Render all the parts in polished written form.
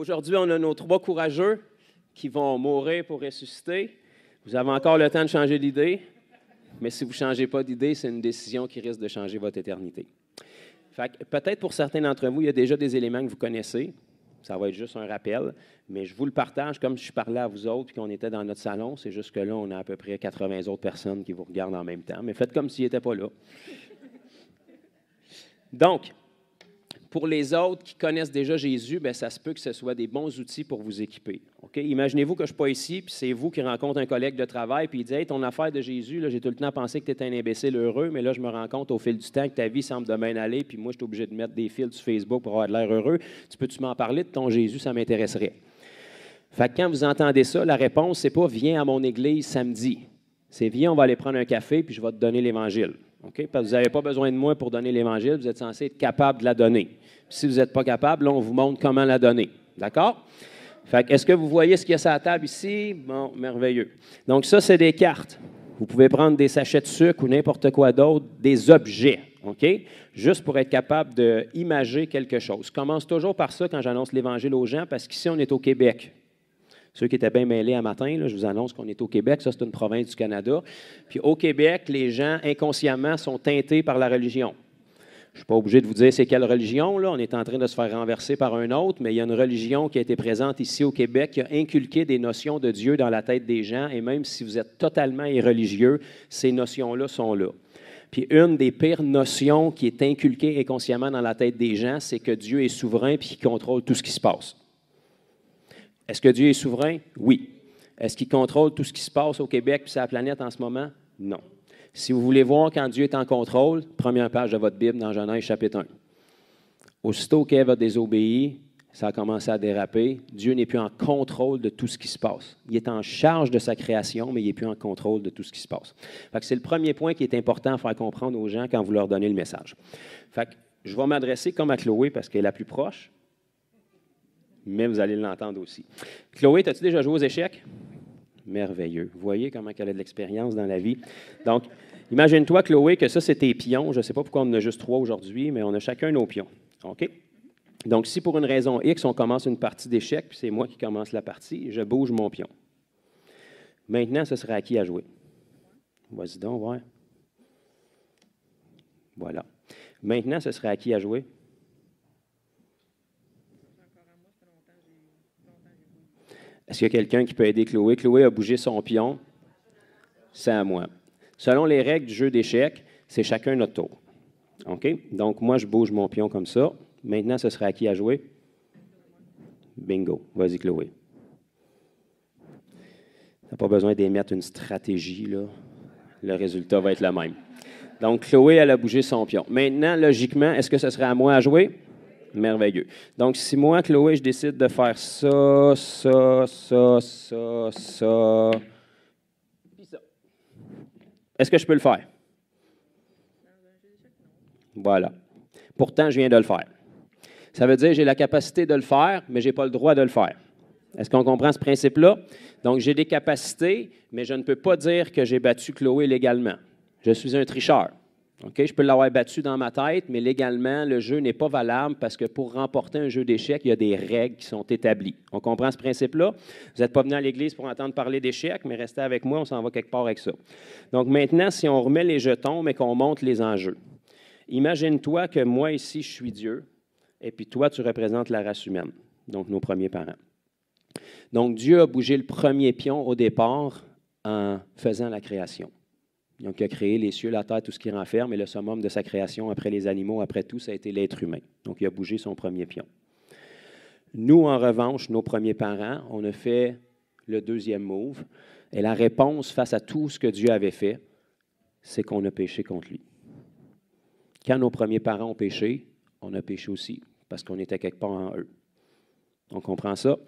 Aujourd'hui, on a nos 3 courageux qui vont mourir pour ressusciter. Vous avez encore le temps de changer d'idée, mais si vous ne changez pas d'idée, c'est une décision qui risque de changer votre éternité. Peut-être pour certains d'entre vous, il y a déjà des éléments que vous connaissez. Ça va être juste un rappel, mais je vous le partage comme si je parlais à vous autres et qu'on était dans notre salon. C'est juste que là, on a à peu près 80 autres personnes qui vous regardent en même temps, mais faites comme s'ils n'étaient pas là. Donc, pour les autres qui connaissent déjà Jésus, bien, ça se peut que ce soit des bons outils pour vous équiper. Okay? Imaginez-vous que je ne suis pas ici, puis c'est vous qui rencontrez un collègue de travail, puis il dit « Hey, ton affaire de Jésus, là, j'ai tout le temps pensé que tu étais un imbécile heureux, mais là, je me rends compte au fil du temps que ta vie semble de bien aller, puis moi, je suis obligé de mettre des fils sur Facebook pour avoir de l'air heureux. Tu peux-tu m'en parler de ton Jésus? Ça m'intéresserait. » Fait que quand vous entendez ça, la réponse, c'est pas « Viens à mon église samedi ». C'est « Viens, on va aller prendre un café, puis je vais te donner l'Évangile. » Okay? Parce que vous n'avez pas besoin de moi pour donner l'Évangile, vous êtes censé être capable de la donner. Puis si vous n'êtes pas capable, là, on vous montre comment la donner. D'accord? Fait que, est-ce que vous voyez ce qu'il y a sur la table ici? Bon, merveilleux. Donc, ça, c'est des cartes. Vous pouvez prendre des sachets de sucre ou n'importe quoi d'autre, des objets, OK? Juste pour être capable d'imager quelque chose. Je commence toujours par ça quand j'annonce l'Évangile aux gens, parce qu'ici, on est au Québec. Ceux qui étaient bien mêlés à matin, là, je vous annonce qu'on est au Québec. Ça, c'est une province du Canada. Puis au Québec, les gens, inconsciemment, sont teintés par la religion. Je ne suis pas obligé de vous dire c'est quelle religion, là. On est en train de se faire renverser par un autre, mais il y a une religion qui a été présente ici au Québec qui a inculqué des notions de Dieu dans la tête des gens, et même si vous êtes totalement irreligieux, ces notions-là sont là. Puis une des pires notions qui est inculquée inconsciemment dans la tête des gens, c'est que Dieu est souverain et qu'il contrôle tout ce qui se passe. Est-ce que Dieu est souverain? Oui. Est-ce qu'il contrôle tout ce qui se passe au Québec et sur la planète en ce moment? Non. Si vous voulez voir quand Dieu est en contrôle, première page de votre Bible dans Genèse chapitre 1. Aussitôt qu'Ève a désobéi, ça a commencé à déraper. Dieu n'est plus en contrôle de tout ce qui se passe. Il est en charge de sa création, mais il n'est plus en contrôle de tout ce qui se passe. Fait que c'est le premier point qui est important à faire comprendre aux gens quand vous leur donnez le message. Fait que je vais m'adresser comme à Chloé parce qu'elle est la plus proche, mais vous allez l'entendre aussi. Chloé, as-tu déjà joué aux échecs? Merveilleux. Vous voyez comment elle a de l'expérience dans la vie. Donc, imagine-toi, Chloé, que ça, c'est tes pions. Je ne sais pas pourquoi on en a juste 3 aujourd'hui, mais on a chacun nos pions. OK? Donc, si pour une raison X, on commence une partie d'échecs, puis c'est moi qui commence la partie, je bouge mon pion. Maintenant, ce serait à qui à jouer? Vas-y donc, voir. Voilà. Maintenant, ce serait à qui à jouer? Est-ce qu'il y a quelqu'un qui peut aider Chloé? Chloé a bougé son pion. C'est à moi. Selon les règles du jeu d'échecs, c'est chacun notre tour. OK? Donc, moi, je bouge mon pion comme ça. Maintenant, ce serait à qui à jouer? Bingo. Vas-y, Chloé. Tu n'as pas besoin d'émettre une stratégie, là. Le résultat va être le même. Donc, Chloé, elle a bougé son pion. Maintenant, logiquement, est-ce que ce serait à moi à jouer? Merveilleux. Donc, si moi, Chloé, je décide de faire ça, ça, ça, ça, ça, puis ça, est-ce que je peux le faire? Voilà. Pourtant, je viens de le faire. Ça veut dire que j'ai la capacité de le faire, mais je n'ai pas le droit de le faire. Est-ce qu'on comprend ce principe-là? Donc, j'ai des capacités, mais je ne peux pas dire que j'ai battu Chloé légalement. Je suis un tricheur. Okay? Je peux l'avoir battu dans ma tête, mais légalement, le jeu n'est pas valable parce que pour remporter un jeu d'échecs, il y a des règles qui sont établies. On comprend ce principe-là? Vous n'êtes pas venu à l'Église pour entendre parler d'échecs, mais restez avec moi, on s'en va quelque part avec ça. Donc maintenant, si on remet les jetons, mais qu'on monte les enjeux. Imagine-toi que moi, ici, je suis Dieu, et puis toi, tu représentes la race humaine, donc nos premiers parents. Donc Dieu a bougé le premier pion au départ en faisant la création. Donc, il a créé les cieux, la terre, tout ce qui renferme, et le summum de sa création, après les animaux, après tout, ça a été l'être humain. Donc, il a bougé son premier pion. Nous, en revanche, nos premiers parents, on a fait le deuxième move, et la réponse face à tout ce que Dieu avait fait, c'est qu'on a péché contre lui. Quand nos premiers parents ont péché, on a péché aussi, parce qu'on était quelque part en eux. On comprend ça?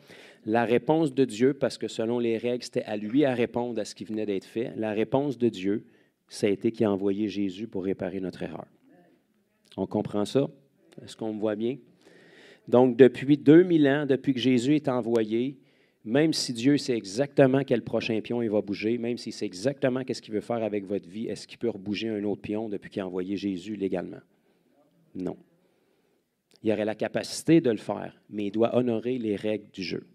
La réponse de Dieu, parce que selon les règles, c'était à lui à répondre à ce qui venait d'être fait, la réponse de Dieu, ça a été qu'il a envoyé Jésus pour réparer notre erreur. On comprend ça? Est-ce qu'on me voit bien? Donc, depuis 2000 ans, depuis que Jésus est envoyé, même si Dieu sait exactement quel prochain pion il va bouger, même s'il sait exactement qu'est-ce qu'il veut faire avec votre vie, est-ce qu'il peut rebouger un autre pion depuis qu'il a envoyé Jésus légalement? Non. Il aurait la capacité de le faire, mais il doit honorer les règles du jeu.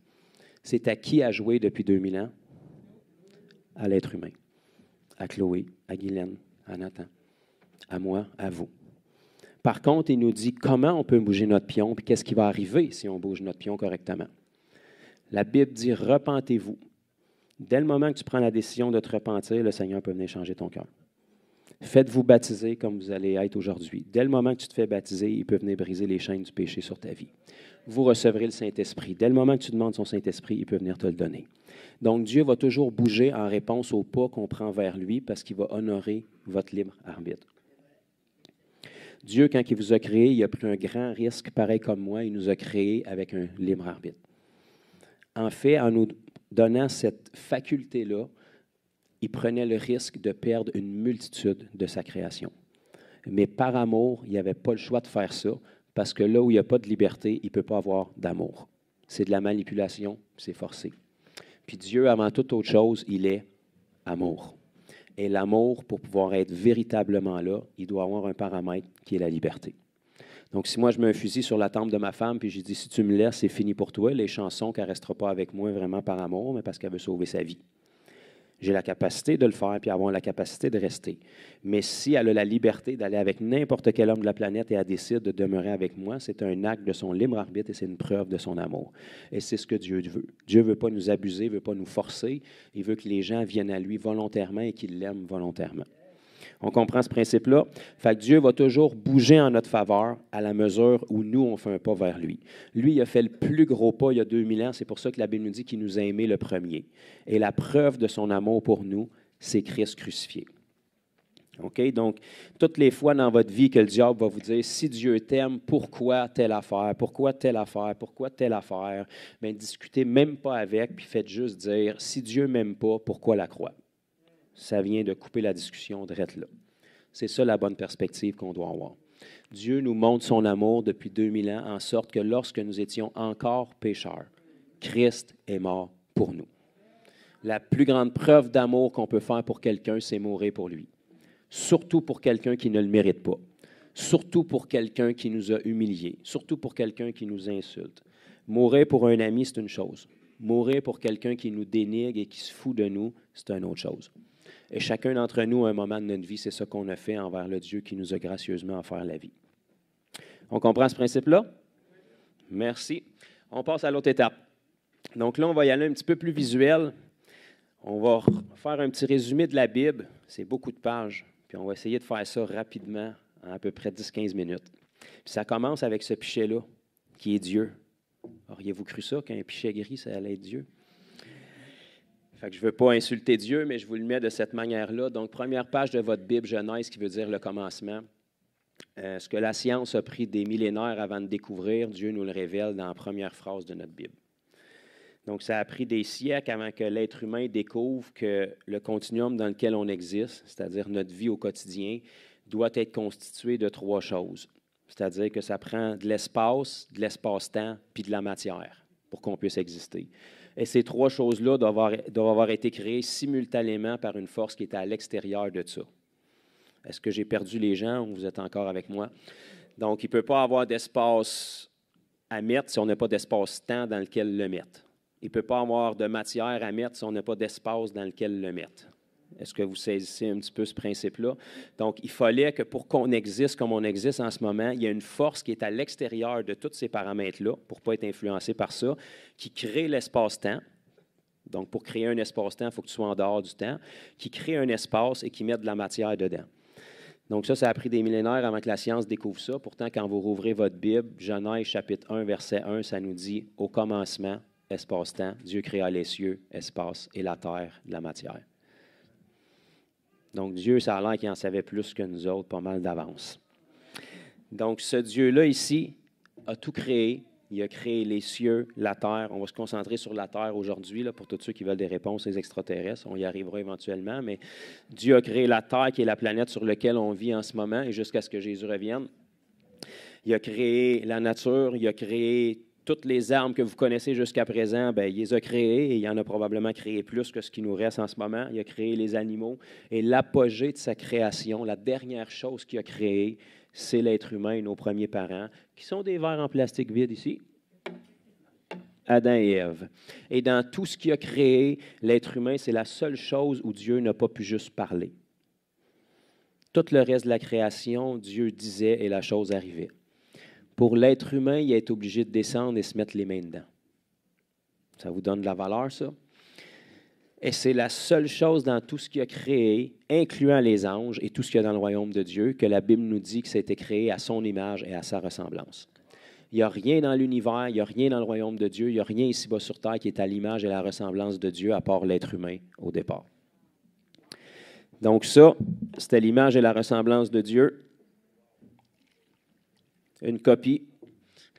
C'est à qui a joué depuis 2000 ans? À l'être humain. À Chloé, à Guylaine, à Nathan, à moi, à vous. Par contre, il nous dit comment on peut bouger notre pion, puis qu'est-ce qui va arriver si on bouge notre pion correctement. La Bible dit « repentez-vous ». Dès le moment que tu prends la décision de te repentir, le Seigneur peut venir changer ton cœur. Faites-vous baptiser comme vous allez être aujourd'hui. Dès le moment que tu te fais baptiser, il peut venir briser les chaînes du péché sur ta vie. Vous recevrez le Saint-Esprit. Dès le moment que tu demandes son Saint-Esprit, il peut venir te le donner. Donc, Dieu va toujours bouger en réponse au pas qu'on prend vers lui parce qu'il va honorer votre libre arbitre. Dieu, quand il vous a créé, il a pris un grand risque, pareil comme moi, il nous a créés avec un libre arbitre. En fait, en nous donnant cette faculté-là, il prenait le risque de perdre une multitude de sa création. Mais par amour, il n'avait pas le choix de faire ça, parce que là où il n'y a pas de liberté, il ne peut pas avoir d'amour. C'est de la manipulation, c'est forcé. Puis Dieu, avant toute autre chose, il est amour. Et l'amour, pour pouvoir être véritablement là, il doit avoir un paramètre qui est la liberté. Donc, si moi, je mets un fusil sur la tempe de ma femme, puis j'ai dit, si tu me laisses, c'est fini pour toi, les chansons qu'elle ne restera pas avec moi vraiment par amour, mais parce qu'elle veut sauver sa vie. J'ai la capacité de le faire, puis avoir la capacité de rester. Mais si elle a la liberté d'aller avec n'importe quel homme de la planète et elle décide de demeurer avec moi, c'est un acte de son libre arbitre et c'est une preuve de son amour. Et c'est ce que Dieu veut. Dieu ne veut pas nous abuser, il ne veut pas nous forcer. Il veut que les gens viennent à lui volontairement et qu'ils l'aiment volontairement. On comprend ce principe-là. Fait que Dieu va toujours bouger en notre faveur à la mesure où nous, on fait un pas vers lui. Lui, il a fait le plus gros pas il y a 2000 ans. C'est pour ça que la Bible nous dit qu'il nous a aimés le premier. Et la preuve de son amour pour nous, c'est Christ crucifié. OK? Donc, toutes les fois dans votre vie que le diable va vous dire, si Dieu t'aime, pourquoi telle affaire? Pourquoi telle affaire? Pourquoi telle affaire? Bien, discutez même pas avec, puis faites juste dire, si Dieu ne m'aime pas, pourquoi la croix? Ça vient de couper la discussion direct là. C'est ça la bonne perspective qu'on doit avoir. Dieu nous montre son amour depuis 2000 ans en sorte que lorsque nous étions encore pécheurs, Christ est mort pour nous. La plus grande preuve d'amour qu'on peut faire pour quelqu'un, c'est mourir pour lui. Surtout pour quelqu'un qui ne le mérite pas. Surtout pour quelqu'un qui nous a humiliés. Surtout pour quelqu'un qui nous insulte. Mourir pour un ami, c'est une chose. Mourir pour quelqu'un qui nous dénigre et qui se fout de nous, c'est une autre chose. Et chacun d'entre nous, à un moment de notre vie, c'est ça qu'on a fait envers le Dieu qui nous a gracieusement offert la vie. On comprend ce principe-là? Merci. On passe à l'autre étape. Donc là, on va y aller un petit peu plus visuel. On va faire un petit résumé de la Bible. C'est beaucoup de pages. Puis on va essayer de faire ça rapidement, en à peu près 10-15 minutes. Puis ça commence avec ce pichet-là, qui est Dieu. Auriez-vous cru ça, qu'un pichet gris, ça allait être Dieu? Fait que je ne veux pas insulter Dieu, mais je vous le mets de cette manière-là. Donc, première page de votre Bible, Genèse, qui veut dire le commencement. Ce que la science a pris des millénaires avant de découvrir, Dieu nous le révèle dans la première phrase de notre Bible. Donc, ça a pris des siècles avant que l'être humain découvre que le continuum dans lequel on existe, c'est-à-dire notre vie au quotidien, doit être constitué de 3 choses. C'est-à-dire que ça prend de l'espace-temps, puis de la matière pour qu'on puisse exister. Et ces 3 choses-là doivent avoir été créées simultanément par une force qui est à l'extérieur de ça. Est-ce que j'ai perdu les gens ou vous êtes encore avec moi? Donc, il ne peut pas avoir d'espace à mettre si on n'a pas d'espace-temps dans lequel le mettre. Il ne peut pas avoir de matière à mettre si on n'a pas d'espace dans lequel le mettre. Est-ce que vous saisissez un petit peu ce principe-là? Donc, il fallait que pour qu'on existe comme on existe en ce moment, il y a une force qui est à l'extérieur de tous ces paramètres-là, pour ne pas être influencé par ça, qui crée l'espace-temps. Donc, pour créer un espace-temps, il faut que tu sois en dehors du temps, qui crée un espace et qui met de la matière dedans. Donc, ça a pris des millénaires avant que la science découvre ça. Pourtant, quand vous rouvrez votre Bible, Genèse chapitre 1, verset 1, ça nous dit « Au commencement, espace-temps, Dieu créa les cieux, espace, et la terre, de la matière. » Donc, Dieu, ça a l'air qu'il en savait plus que nous autres, pas mal d'avance. Donc, ce Dieu-là ici a tout créé. Il a créé les cieux, la terre. On va se concentrer sur la terre aujourd'hui, là, pour tous ceux qui veulent des réponses aux extraterrestres. On y arrivera éventuellement, mais Dieu a créé la terre, qui est la planète sur laquelle on vit en ce moment, et jusqu'à ce que Jésus revienne. Il a créé la nature, il a créé toutes les armes que vous connaissez jusqu'à présent, bien, il les a créées et il en a probablement créé plus que ce qui nous reste en ce moment. Il a créé les animaux et l'apogée de sa création, la dernière chose qu'il a créée, c'est l'être humain, nos premiers parents, qui sont des verres en plastique vide ici. Adam et Ève. Et dans tout ce qu'il a créé, l'être humain, c'est la seule chose où Dieu n'a pas pu juste parler. Tout le reste de la création, Dieu disait et la chose arrivait. Pour l'être humain, il est obligé de descendre et se mettre les mains dedans. Ça vous donne de la valeur, ça? Et c'est la seule chose dans tout ce qu'il a créé, incluant les anges et tout ce qu'il y a dans le royaume de Dieu, que la Bible nous dit que ça a été créé à son image et à sa ressemblance. Il n'y a rien dans l'univers, il n'y a rien dans le royaume de Dieu, il n'y a rien ici-bas sur terre qui est à l'image et à la ressemblance de Dieu, à part l'être humain au départ. Donc ça, c'était l'image et la ressemblance de Dieu. Une copie.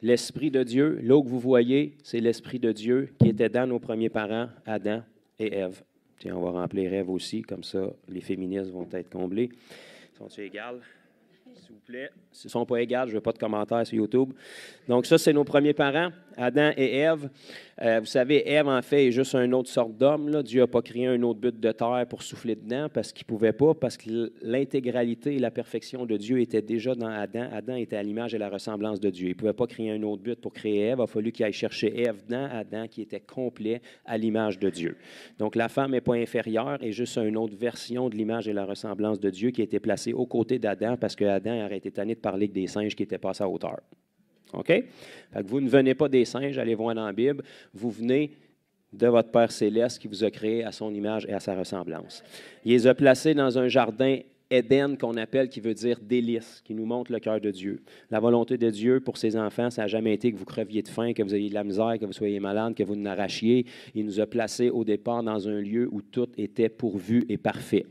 L'Esprit de Dieu, l'eau que vous voyez, c'est l'Esprit de Dieu qui était dans nos premiers parents, Adam et Ève. Tiens, on va remplir Ève aussi, comme ça, les féministes vont être comblés. Sont-ils égales? S'il vous plaît. S'ils ne sont pas égales, je ne veux pas de commentaires sur YouTube. Donc ça, c'est nos premiers parents, Adam et Ève. Vous savez, Ève, en fait, est juste une autre sorte d'homme. Là. Dieu n'a pas créé un autre but de terre pour souffler dedans parce qu'il ne pouvait pas, parce que l'intégralité et la perfection de Dieu étaient déjà dans Adam. Adam était à l'image et la ressemblance de Dieu. Il ne pouvait pas créer un autre but pour créer Ève. Il a fallu qu'il aille chercher Ève dans Adam, qui était complet à l'image de Dieu. Donc la femme n'est pas inférieure, est juste une autre version de l'image et la ressemblance de Dieu qui a été placée aux côtés d'Adam parce que Adam aurait été tanné de parler que des singes qui étaient passés à hauteur. OK? Fait que vous ne venez pas des singes, allez voir dans la Bible, vous venez de votre Père céleste qui vous a créé à son image et à sa ressemblance. Il les a placés dans un jardin Éden qu'on appelle, qui veut dire délice, qui nous montre le cœur de Dieu. La volonté de Dieu pour ses enfants, ça n'a jamais été que vous creviez de faim, que vous ayez de la misère, que vous soyez malade, que vous n'arrachiez. Il nous a placés au départ dans un lieu où tout était pourvu et parfait.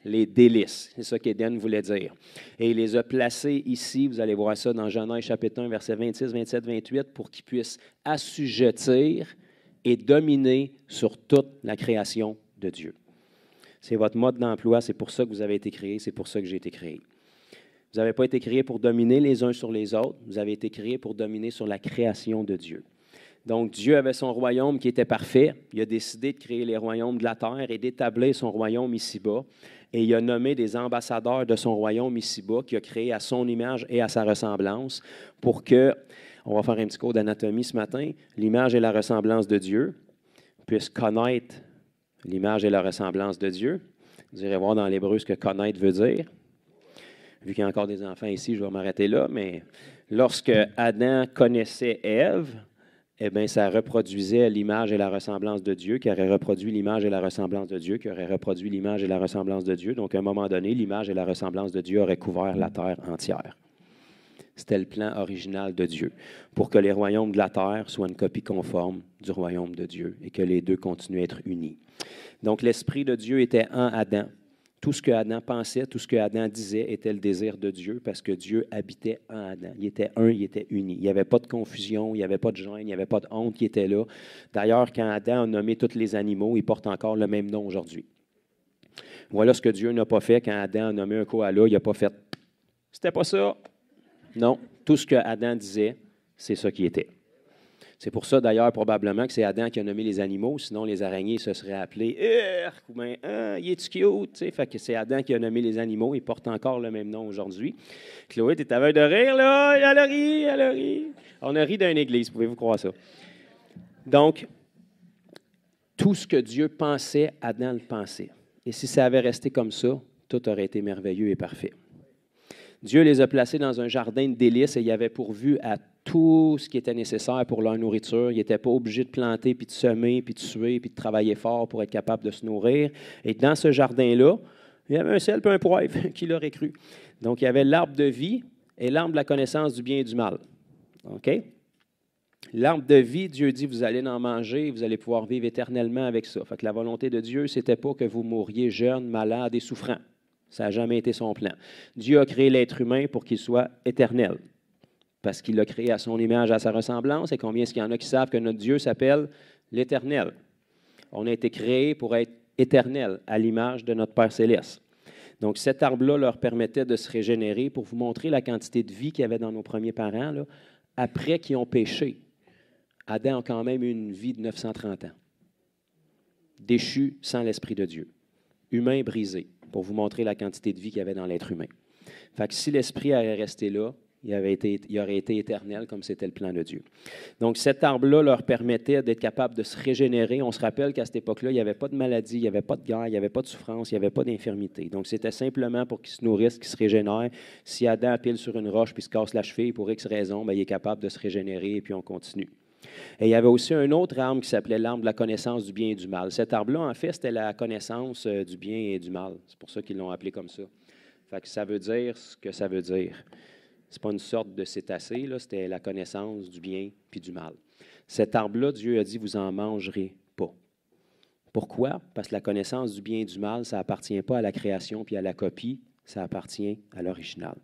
Les délices, c'est ça qu'Éden voulait dire. Et il les a placés ici, vous allez voir ça dans Genèse chapitre 1, versets 26, 27, 28, pour qu'ils puissent assujettir et dominer sur toute la création de Dieu. C'est votre mode d'emploi, c'est pour ça que vous avez été créés, c'est pour ça que j'ai été créé. Vous n'avez pas été créés pour dominer les uns sur les autres, vous avez été créés pour dominer sur la création de Dieu. Donc, Dieu avait son royaume qui était parfait. Il a décidé de créer les royaumes de la terre et d'établir son royaume ici-bas. Et il a nommé des ambassadeurs de son royaume ici-bas qu'il a créé à son image et à sa ressemblance pour que, on va faire un petit cours d'anatomie ce matin, l'image et la ressemblance de Dieu puissent connaître l'image et la ressemblance de Dieu. Vous irez voir dans l'hébreu ce que connaître veut dire. Vu qu'il y a encore des enfants ici, je vais m'arrêter là, mais lorsque Adam connaissait Ève, eh bien, ça reproduisait l'image et la ressemblance de Dieu, qui aurait reproduit l'image et la ressemblance de Dieu, qui aurait reproduit l'image et la ressemblance de Dieu. Donc, à un moment donné, l'image et la ressemblance de Dieu auraient couvert la terre entière. C'était le plan original de Dieu, pour que les royaumes de la terre soient une copie conforme du royaume de Dieu et que les deux continuent à être unis. Donc, l'Esprit de Dieu était en Adam. Tout ce que Adam pensait, tout ce que Adam disait était le désir de Dieu parce que Dieu habitait en Adam. Il était un, il était uni. Il n'y avait pas de confusion, il n'y avait pas de gêne, il n'y avait pas de honte qui était là. D'ailleurs, quand Adam a nommé tous les animaux, ils portent encore le même nom aujourd'hui. Voilà ce que Dieu n'a pas fait quand Adam a nommé un koala. Il n'a pas fait « c'était pas ça ». Non, tout ce que Adam disait, c'est ça qui était. C'est pour ça, d'ailleurs, probablement que c'est Adam qui a nommé les animaux, sinon les araignées se seraient appelées « ou bien « il est cute ». Fait que c'est Adam qui a nommé les animaux, ils portent encore le même nom aujourd'hui. Chloé, tu es aveugle de rire, là? Elle a ri, elle a ri. On a ri d'une église, pouvez-vous croire ça? Donc, tout ce que Dieu pensait, Adam le pensait. Et si ça avait resté comme ça, tout aurait été merveilleux et parfait. Dieu les a placés dans un jardin de délices et il avait pourvu à tout ce qui était nécessaire pour leur nourriture. Ils n'étaient pas obligés de planter, puis de semer, puis de suer, puis de travailler fort pour être capable de se nourrir. Et dans ce jardin-là, il y avait un sel et un poivre, qui l'aurait cru. Donc, il y avait l'arbre de vie et l'arbre de la connaissance du bien et du mal. OK? L'arbre de vie, Dieu dit, vous allez en manger, vous allez pouvoir vivre éternellement avec ça. Fait que la volonté de Dieu, ce n'était pas que vous mouriez jeune, malade et souffrant. Ça n'a jamais été son plan. Dieu a créé l'être humain pour qu'il soit éternel, parce qu'il l'a créé à son image, à sa ressemblance. Et combien est-ce qu'il y en a qui savent que notre Dieu s'appelle l'Éternel? On a été créés pour être éternel, à l'image de notre Père céleste. Donc, cet arbre-là leur permettait de se régénérer pour vous montrer la quantité de vie qu'il y avait dans nos premiers parents, là, après qu'ils ont péché. Adam a quand même eu une vie de 930 ans, déchu sans l'Esprit de Dieu, humain brisé, pour vous montrer la quantité de vie qu'il y avait dans l'être humain. Fait que si l'Esprit avait resté là, il aurait été éternel comme c'était le plan de Dieu. Donc, cet arbre-là leur permettait d'être capable de se régénérer. On se rappelle qu'à cette époque-là, il n'y avait pas de maladie, il n'y avait pas de guerre, il n'y avait pas de souffrance, il n'y avait pas d'infirmité. Donc, c'était simplement pour qu'ils se nourrissent, qu'ils se régénèrent. Si Adam pile sur une roche puis se casse la cheville pour X raison, bien, il est capable de se régénérer et puis on continue. Et il y avait aussi un autre arbre qui s'appelait l'arbre de la connaissance du bien et du mal. Cet arbre-là, en fait, c'était la connaissance du bien et du mal. C'est pour ça qu'ils l'ont appelé comme ça. Fait que ça veut dire ce que ça veut dire. Ce n'est pas une sorte de cétacé, là, c'était la connaissance du bien puis du mal. Cet arbre-là, Dieu a dit, vous n'en mangerez pas. Pourquoi? Parce que la connaissance du bien et du mal, ça n'appartient pas à la création puis à la copie, ça appartient à l'original.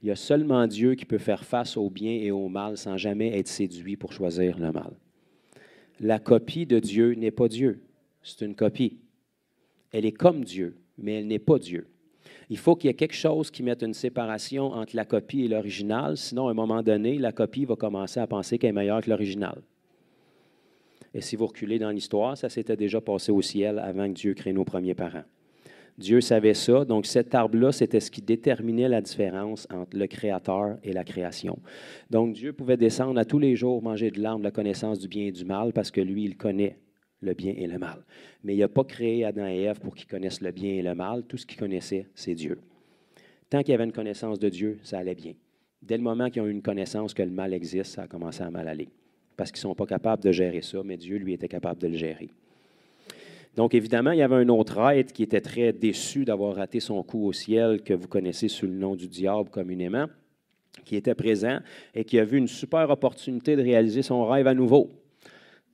Il y a seulement Dieu qui peut faire face au bien et au mal sans jamais être séduit pour choisir le mal. La copie de Dieu n'est pas Dieu, c'est une copie. Elle est comme Dieu, mais elle n'est pas Dieu. Il faut qu'il y ait quelque chose qui mette une séparation entre la copie et l'original, sinon, à un moment donné, la copie va commencer à penser qu'elle est meilleure que l'original. Et si vous reculez dans l'histoire, ça s'était déjà passé au ciel avant que Dieu crée nos premiers parents. Dieu savait ça, donc cet arbre-là, c'était ce qui déterminait la différence entre le Créateur et la création. Donc Dieu pouvait descendre à tous les jours manger de l'arbre de la connaissance du bien et du mal parce que lui, il connaît le bien et le mal. Mais il n'a pas créé Adam et Ève pour qu'ils connaissent le bien et le mal. Tout ce qu'ils connaissaient, c'est Dieu. Tant qu'il y avait une connaissance de Dieu, ça allait bien. Dès le moment qu'ils ont eu une connaissance que le mal existe, ça a commencé à mal aller. Parce qu'ils ne sont pas capables de gérer ça, mais Dieu, lui, était capable de le gérer. Donc, évidemment, il y avait un autre être qui était très déçu d'avoir raté son coup au ciel, que vous connaissez sous le nom du diable communément, qui était présent et qui a vu une super opportunité de réaliser son rêve à nouveau.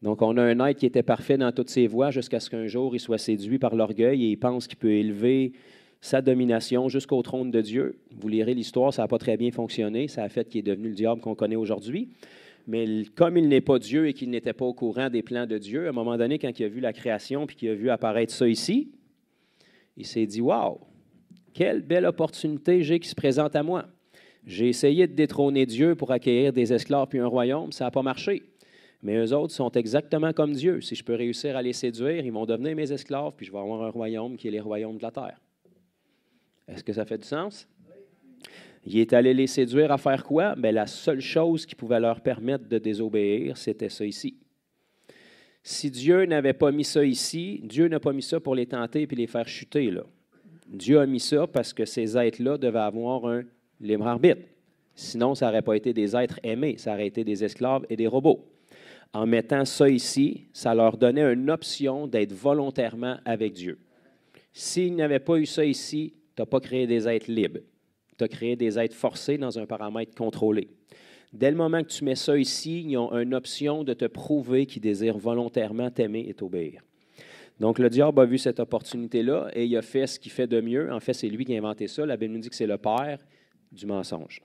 Donc, on a un être qui était parfait dans toutes ses voies jusqu'à ce qu'un jour, il soit séduit par l'orgueil et il pense qu'il peut élever sa domination jusqu'au trône de Dieu. Vous lirez l'histoire, ça n'a pas très bien fonctionné. Ça a fait qu'il est devenu le diable qu'on connaît aujourd'hui. Mais comme il n'est pas Dieu et qu'il n'était pas au courant des plans de Dieu, à un moment donné, quand il a vu la création puis qu'il a vu apparaître ça ici, il s'est dit « Wow, quelle belle opportunité j'ai qui se présente à moi. J'ai essayé de détrôner Dieu pour acquérir des esclaves puis un royaume, ça n'a pas marché. Mais eux autres sont exactement comme Dieu. Si je peux réussir à les séduire, ils vont devenir mes esclaves, puis je vais avoir un royaume qui est les royaumes de la terre. » Est-ce que ça fait du sens? Il est allé les séduire à faire quoi? Bien, la seule chose qui pouvait leur permettre de désobéir, c'était ça ici. Si Dieu n'avait pas mis ça ici, Dieu n'a pas mis ça pour les tenter et les faire chuter, là. Dieu a mis ça parce que ces êtres-là devaient avoir un libre arbitre. Sinon, ça n'aurait pas été des êtres aimés, ça aurait été des esclaves et des robots. En mettant ça ici, ça leur donnait une option d'être volontairement avec Dieu. S'ils n'avaient pas eu ça ici, tu n'as pas créé des êtres libres. Tu as créé des êtres forcés dans un paramètre contrôlé. Dès le moment que tu mets ça ici, ils ont une option de te prouver qu'ils désirent volontairement t'aimer et t'obéir. Donc, le diable a vu cette opportunité-là et il a fait ce qu'il fait de mieux. En fait, c'est lui qui a inventé ça. La Bible nous dit que c'est le père du mensonge.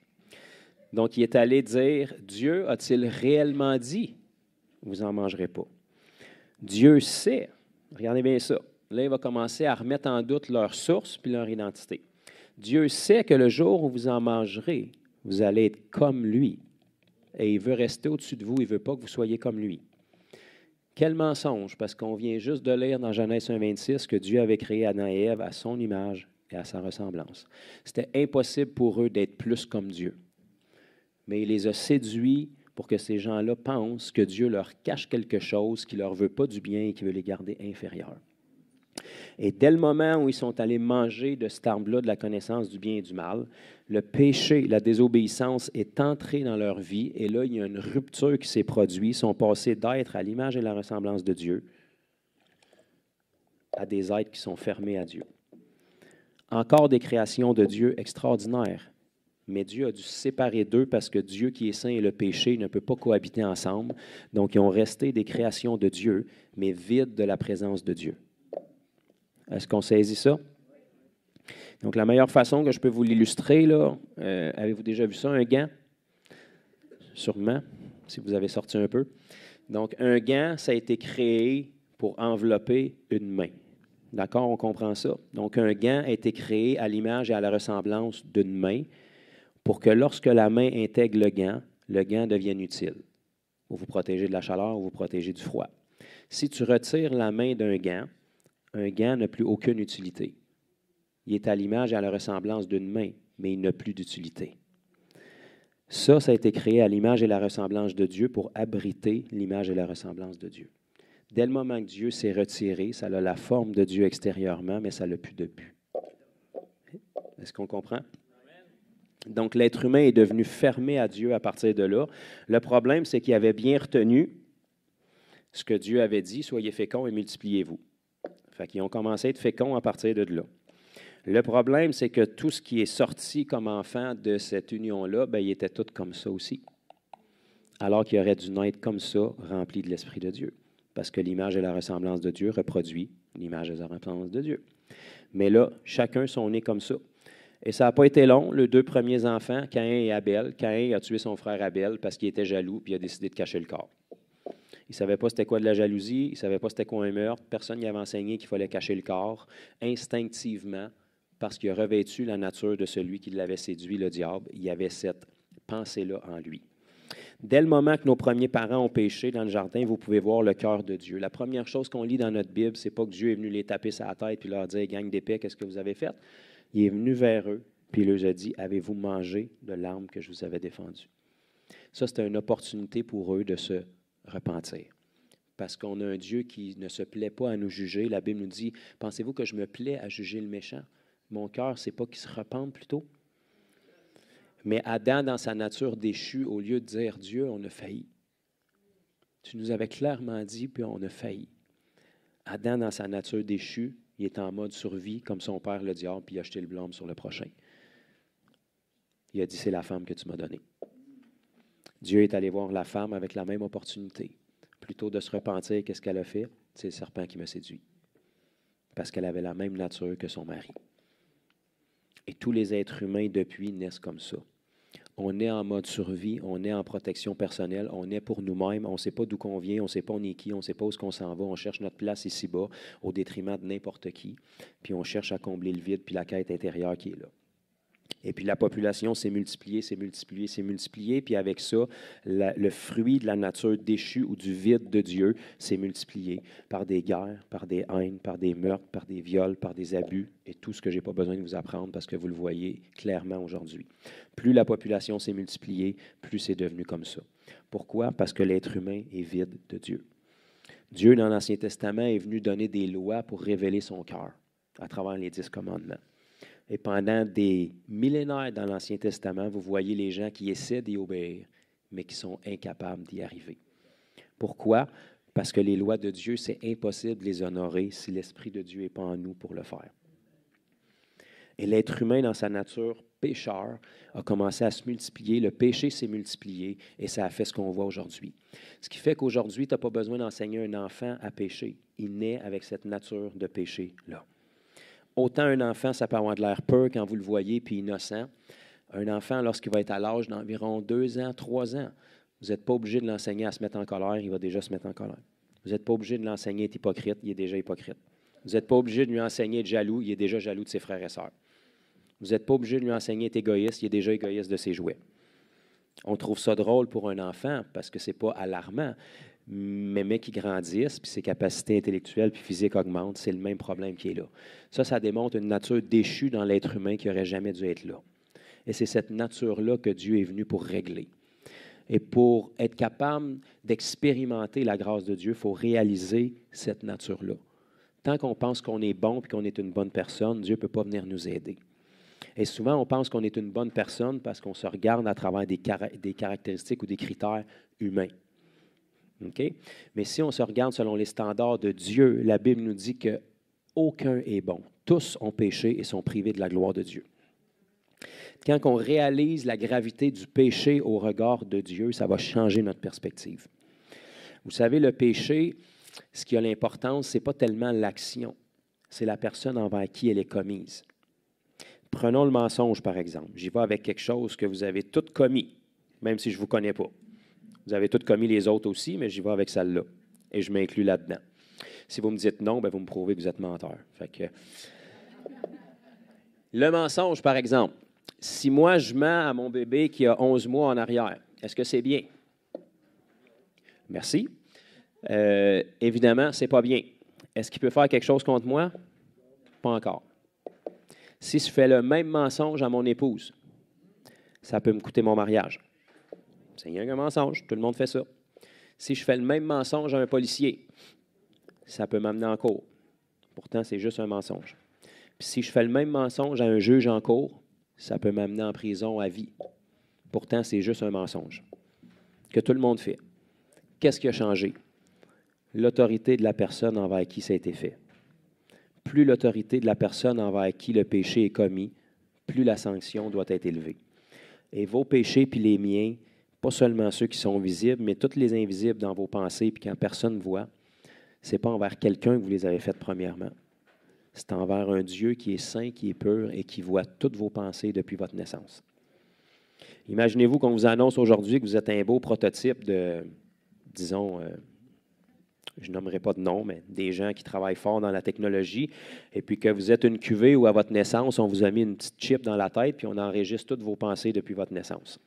Donc, il est allé dire, Dieu a-t-il réellement dit, vous n'en mangerez pas? Dieu sait. Regardez bien ça. Là, il va commencer à remettre en doute leur source puis leur identité. Dieu sait que le jour où vous en mangerez, vous allez être comme lui. Et il veut rester au-dessus de vous. Il ne veut pas que vous soyez comme lui. Quel mensonge, parce qu'on vient juste de lire dans Genèse 1,26 que Dieu avait créé Adam et Ève à son image et à sa ressemblance. C'était impossible pour eux d'être plus comme Dieu. Mais il les a séduits pour que ces gens-là pensent que Dieu leur cache quelque chose qui ne leur veut pas du bien et qui veut les garder inférieurs. Et dès le moment où ils sont allés manger de cet arbre-là, de la connaissance du bien et du mal, le péché, la désobéissance est entré dans leur vie. Et là, il y a une rupture qui s'est produite. Ils sont passés d'être à l'image et la ressemblance de Dieu à des êtres qui sont fermés à Dieu. Encore des créations de Dieu extraordinaires. Mais Dieu a dû se séparer d'eux parce que Dieu qui est saint et le péché ne peut pas cohabiter ensemble. Donc, ils ont resté des créations de Dieu, mais vides de la présence de Dieu. Est-ce qu'on saisit ça? Donc, la meilleure façon que je peux vous l'illustrer, là, avez-vous déjà vu ça, un gant? Sûrement, si vous avez sorti un peu. Donc, un gant, ça a été créé pour envelopper une main. D'accord, on comprend ça? Donc, un gant a été créé à l'image et à la ressemblance d'une main pour que lorsque la main intègre le gant devienne utile. Pour vous protéger de la chaleur ou vous protéger du froid. Si tu retires la main d'un gant, un gant n'a plus aucune utilité. Il est à l'image et à la ressemblance d'une main, mais il n'a plus d'utilité. Ça a été créé à l'image et la ressemblance de Dieu pour abriter l'image et la ressemblance de Dieu. Dès le moment que Dieu s'est retiré, ça a la forme de Dieu extérieurement, mais ça n'a plus de but. Est-ce qu'on comprend? Donc, l'être humain est devenu fermé à Dieu à partir de là. Le problème, c'est qu'il avait bien retenu ce que Dieu avait dit, soyez féconds et multipliez-vous. Fait qu'ils ont commencé à être féconds à partir de là. Le problème, c'est que tout ce qui est sorti comme enfant de cette union-là, bien, il était tout comme ça aussi. Alors qu'il aurait dû naître comme ça, rempli de l'Esprit de Dieu. Parce que l'image et la ressemblance de Dieu reproduit l'image et la ressemblance de Dieu. Mais là, chacun sont nés comme ça. Et ça n'a pas été long, les deux premiers enfants, Caïn et Abel. Caïn a tué son frère Abel parce qu'il était jaloux, puis il a décidé de cacher le corps. Il ne savait pas c'était quoi de la jalousie, il ne savait pas c'était quoi un meurtre. Personne n'y avait enseigné qu'il fallait cacher le corps. Instinctivement, parce qu'il a revêtu la nature de celui qui l'avait séduit, le diable, il y avait cette pensée-là en lui. Dès le moment que nos premiers parents ont péché dans le jardin, vous pouvez voir le cœur de Dieu. La première chose qu'on lit dans notre Bible, ce n'est pas que Dieu est venu les taper sur la tête et leur dire « Gang d'épais, qu'est-ce que vous avez fait? » Il est venu vers eux, puis il leur a dit « Avez-vous mangé de l'arbre que je vous avais défendue? » Ça, c'était une opportunité pour eux de se repentir. Parce qu'on a un Dieu qui ne se plaît pas à nous juger. La Bible nous dit « Pensez-vous que je me plais à juger le méchant? » Mon cœur, c'est pas qu'il se repente plutôt? Mais Adam, dans sa nature déchue, au lieu de dire « Dieu, on a failli », tu nous avais clairement dit, puis on a failli. Adam, dans sa nature déchue, il est en mode survie, comme son père le diable, puis il a jeté le blâme sur le prochain. Il a dit « C'est la femme que tu m'as donnée ». Dieu est allé voir la femme avec la même opportunité. Plutôt de se repentir, qu'est-ce qu'elle a fait? C'est le serpent qui m'a séduit. Parce qu'elle avait la même nature que son mari. Et tous les êtres humains, depuis, naissent comme ça. On est en mode survie, on est en protection personnelle, on est pour nous-mêmes, on ne sait pas d'où on vient, on ne sait pas on est qui, on ne sait pas où on s'en va, on cherche notre place ici-bas au détriment de n'importe qui, puis on cherche à combler le vide, puis la quête intérieure qui est là. Et puis la population s'est multipliée, s'est multipliée, s'est multipliée, puis avec ça, le fruit de la nature déchue ou du vide de Dieu s'est multiplié par des guerres, par des haines, par des meurtres, par des viols, par des abus, et tout ce que je n'ai pas besoin de vous apprendre parce que vous le voyez clairement aujourd'hui. Plus la population s'est multipliée, plus c'est devenu comme ça. Pourquoi? Parce que l'être humain est vide de Dieu. Dieu, dans l'Ancien Testament, est venu donner des lois pour révéler son cœur à travers les 10 commandements. Et pendant des millénaires dans l'Ancien Testament, vous voyez les gens qui essaient d'y obéir, mais qui sont incapables d'y arriver. Pourquoi? Parce que les lois de Dieu, c'est impossible de les honorer si l'Esprit de Dieu n'est pas en nous pour le faire. Et l'être humain, dans sa nature pécheur, a commencé à se multiplier. Le péché s'est multiplié et ça a fait ce qu'on voit aujourd'hui. Ce qui fait qu'aujourd'hui, tu n'as pas besoin d'enseigner un enfant à pécher. Il naît avec cette nature de péché-là. Autant un enfant, ça peut avoir de l'air peur quand vous le voyez, puis innocent. Un enfant, lorsqu'il va être à l'âge d'environ 2 ans, 3 ans, vous n'êtes pas obligé de l'enseigner à se mettre en colère, il va déjà se mettre en colère. Vous n'êtes pas obligé de l'enseigner à être hypocrite, il est déjà hypocrite. Vous n'êtes pas obligé de lui enseigner à être jaloux, il est déjà jaloux de ses frères et sœurs. Vous n'êtes pas obligé de lui enseigner à être égoïste, il est déjà égoïste de ses jouets. On trouve ça drôle pour un enfant parce que ce n'est pas alarmant. Mais qui grandissent, puis ses capacités intellectuelles puis physiques augmentent, c'est le même problème qui est là. Ça démontre une nature déchue dans l'être humain qui n'aurait jamais dû être là. Et c'est cette nature-là que Dieu est venu pour régler. Et pour être capable d'expérimenter la grâce de Dieu, il faut réaliser cette nature-là. Tant qu'on pense qu'on est bon et qu'on est une bonne personne, Dieu ne peut pas venir nous aider. Et souvent, on pense qu'on est une bonne personne parce qu'on se regarde à travers des caractéristiques ou des critères humains. Okay? Mais si on se regarde selon les standards de Dieu, la Bible nous dit qu'aucun est bon. Tous ont péché et sont privés de la gloire de Dieu. Quand on réalise la gravité du péché au regard de Dieu, ça va changer notre perspective. Vous savez, le péché, ce qui a l'importance, ce n'est pas tellement l'action, c'est la personne envers qui elle est commise. Prenons le mensonge, par exemple. J'y vais avec quelque chose que vous avez tout commis, même si je ne vous connais pas. Vous avez toutes commis les autres aussi, mais j'y vais avec celle-là. Et je m'inclus là-dedans. Si vous me dites non, bien, vous me prouvez que vous êtes menteur. Fait que... Le mensonge, par exemple. Si moi, je mens à mon bébé qui a 11 mois en arrière, est-ce que c'est bien? Merci. Évidemment, ce n'est pas bien. Est-ce qu'il peut faire quelque chose contre moi? Pas encore. Si je fais le même mensonge à mon épouse, ça peut me coûter mon mariage. C'est rien qu'un mensonge, tout le monde fait ça. Si je fais le même mensonge à un policier, ça peut m'amener en cour. Pourtant, c'est juste un mensonge. Puis si je fais le même mensonge à un juge en cour, ça peut m'amener en prison à vie. Pourtant, c'est juste un mensonge que tout le monde fait. Qu'est-ce qui a changé? L'autorité de la personne envers qui ça a été fait. Plus l'autorité de la personne envers qui le péché est commis, plus la sanction doit être élevée. Et vos péchés puis les miens, pas seulement ceux qui sont visibles, mais tous les invisibles dans vos pensées puis quand personne ne voit, ce n'est pas envers quelqu'un que vous les avez faites premièrement. C'est envers un Dieu qui est saint, qui est pur et qui voit toutes vos pensées depuis votre naissance. Imaginez-vous qu'on vous annonce aujourd'hui que vous êtes un beau prototype de, disons, je nommerai pas de nom, mais des gens qui travaillent fort dans la technologie, et puis que vous êtes une cuvée où à votre naissance, on vous a mis une petite chip dans la tête, puis on enregistre toutes vos pensées depuis votre naissance.